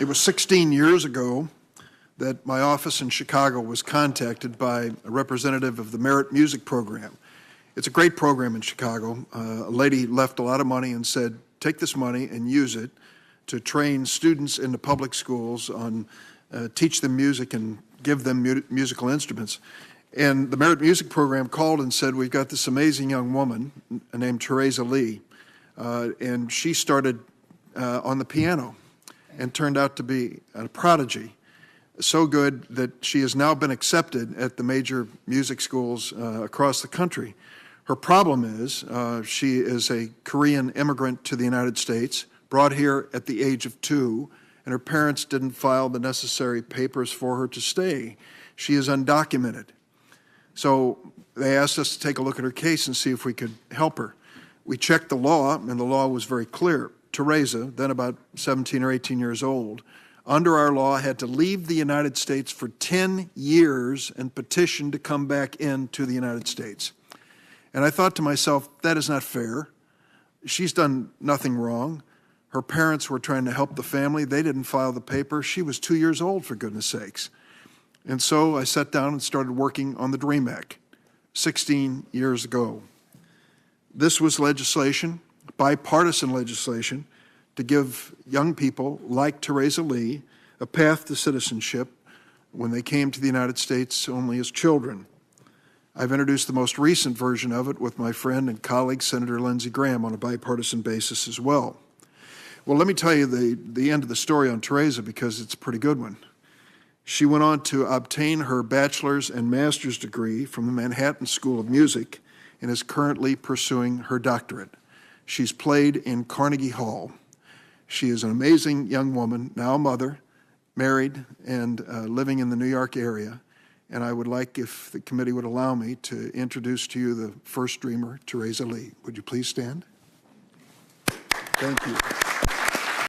It was 16 years ago that my office in Chicago was contacted by a representative of the Merit Music Program. It's a great program in Chicago. A lady left a lot of money and said, take this money and use it to train students in the public schools on, teach them music and give them musical instruments. And the Merit Music Program called and said, we've got this amazing young woman named Teresa Lee, and she started on the piano and turned out to be a prodigy. So good that she has now been accepted at the major music schools across the country. Her problem is she is a Korean immigrant to the United States, brought here at the age of 2, and her parents didn't file the necessary papers for her to stay. She is undocumented. So they asked us to take a look at her case and see if we could help her. We checked the law, and the law was very clear. Teresa, then about 17 or 18 years old, under our law had to leave the United States for 10 years and petition to come back into the United States. And I thought to myself, that is not fair. She's done nothing wrong. Her parents were trying to help the family. They didn't file the paper. She was 2 years old, for goodness sakes. And so I sat down and started working on the DREAM Act 16 years ago. This was legislation, bipartisan legislation, to give young people like Teresa Lee a path to citizenship when they came to the United States only as children. I've introduced the most recent version of it with my friend and colleague, Senator Lindsey Graham, on a bipartisan basis as well. Well, let me tell you the end of the story on Teresa, because it's a pretty good one. She went on to obtain her bachelor's and master's degree from the Manhattan School of Music and is currently pursuing her doctorate. She's played in Carnegie Hall. She is an amazing young woman, now a mother, married, and living in the New York area. And I would like, if the committee would allow me, to introduce to you the first dreamer, Teresa Lee. Would you please stand? Thank you.